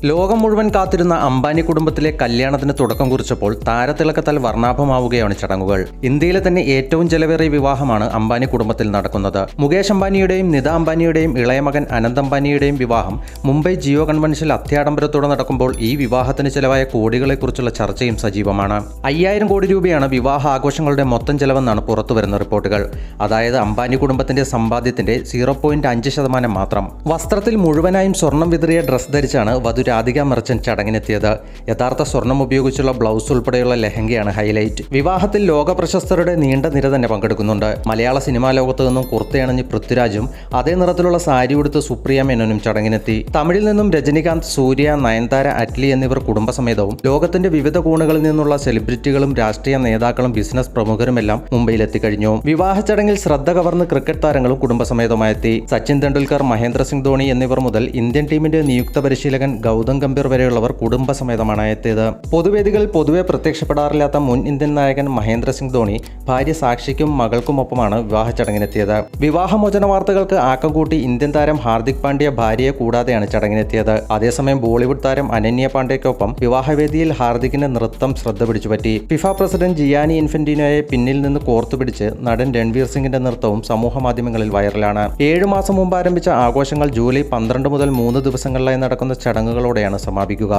ലോകം മുഴുവൻ കാത്തിരുന്ന അംബാനി കുടുംബത്തിലെ കല്യാണത്തിന് തുടക്കം കുറിച്ചപ്പോൾ താരത്തിളക്കത്താൽ വർണ്ണാഭമാവുകയാണ് ചടങ്ങുകൾ. ഇന്ത്യയിലെ തന്നെ ഏറ്റവും ചെലവേറിയ വിവാഹമാണ് അംബാനി കുടുംബത്തിൽ നടക്കുന്നത്. മുകേഷ് അംബാനിയുടെയും നിത അംബാനിയുടെയും ഇളയ മകൻ അനന്ത് അംബാനിയുടെയും വിവാഹം മുംബൈ ജിയോ കൺവെൻഷനിൽ അത്യാഡംബരത്തോടെ നടക്കുമ്പോൾ ഈ വിവാഹത്തിന് ചെലവായ കോടികളെക്കുറിച്ചുള്ള ചർച്ചയും സജീവമാണ്. 5000 കോടി രൂപയാണ് വിവാഹ ആഘോഷങ്ങളുടെ മൊത്തം ചെലവെന്നാണ് പുറത്തുവരുന്ന റിപ്പോർട്ടുകൾ. അതായത് അംബാനി കുടുംബത്തിന്റെ സമ്പാദ്യത്തിന്റെ 0.5% മാത്രം. വസ്ത്രത്തിൽ മുഴുവനായും സ്വർണം വിതറിയ ഡ്രസ് ധരിച്ചാണ് വധു രാധിക മെർച്ചന്റ് ചടങ്ങിനെത്തിയത്. യഥാർത്ഥ സ്വർണം ഉപയോഗിച്ചുള്ള ബ്ലൗസ് ഉൾപ്പെടെയുള്ള ലെഹങ്കയാണ് ഹൈലൈറ്റ്. വിവാഹത്തിൽ ലോക പ്രശസ്തരുടെ നീണ്ട നിര തന്നെ പങ്കെടുക്കുന്നുണ്ട്. മലയാള സിനിമാ ലോകത്തു നിന്നും കുർത്തയണിഞ്ഞ് പൃഥ്വിരാജും അതേ നിറത്തിലുള്ള സാരി ഉടുത്ത് സുപ്രിയ മേനോനും ചടങ്ങിനെത്തി. തമിഴിൽ നിന്നും രജനികാന്ത്, സൂര്യ, നയൻതാര, അറ്റ്ലി എന്നിവർ കുടുംബസമേതവും ലോകത്തിന്റെ വിവിധ കോണുകളിൽ നിന്നുള്ള സെലിബ്രിറ്റികളും രാഷ്ട്രീയ നേതാക്കളും ബിസിനസ് പ്രമുഖരുമെല്ലാം മുംബൈയിലെത്തിക്കഴിഞ്ഞു. വിവാഹ ചടങ്ങിൽ ശ്രദ്ധ കവർന്ന് ക്രിക്കറ്റ് താരങ്ങളും കുടുംബസമേതമായെത്തി. സച്ചിൻ തെണ്ടുൽക്കർ, മഹേന്ദ്ര സിംഗ് ധോണി എന്നിവർ മുതൽ ഇന്ത്യൻ ടീമിന്റെ നിയുക്ത പരിശീലകൻ ഗൗതം ഗംഭീർ വരെയുള്ളവർ കുടുംബസമേതമാണ് എത്തിയത്. പൊതുവേദികളിൽ പൊതുവെ പ്രത്യക്ഷപ്പെടാറില്ലാത്ത മുൻ ഇന്ത്യൻ നായകൻ മഹേന്ദ്ര സിംഗ് ധോണി ഭാര്യ സാക്ഷിക്കും മകൾക്കുമൊപ്പമാണ് വിവാഹ ചടങ്ങിനെത്തിയത്. വിവാഹമോചന വാർത്തകൾക്ക് ആക്കം കൂട്ടി ഇന്ത്യൻ താരം ഹാർദിക് പാണ്ഡ്യ ഭാര്യയെ കൂടാതെയാണ് ചടങ്ങിനെത്തിയത്. അതേസമയം ബോളിവുഡ് താരം അനന്യ പാണ്ഡ്യയ്ക്കൊപ്പം വിവാഹവേദിയിൽ ഹാർദിക്കിന്റെ നൃത്തം ശ്രദ്ധ പിടിച്ചുപറ്റി. ഫിഫ പ്രസിഡന്റ് ജിയാനി ഇൻഫന്റിനോയെ പിന്നിൽ നിന്ന് കോർത്തുപിടിച്ച് നടൻ രൺവീർ സിംഗിന്റെ നൃത്തവും സമൂഹ മാധ്യമങ്ങളിൽ വൈറലാണ്. 7 മാസം മുമ്പ് ആരംഭിച്ച ആഘോഷങ്ങൾ ജൂലൈ 12 മുതൽ 3 ദിവസങ്ങളിലായി നടക്കുന്ന ചടങ്ങുകളോടെയാണ് സമാപിക്കുക.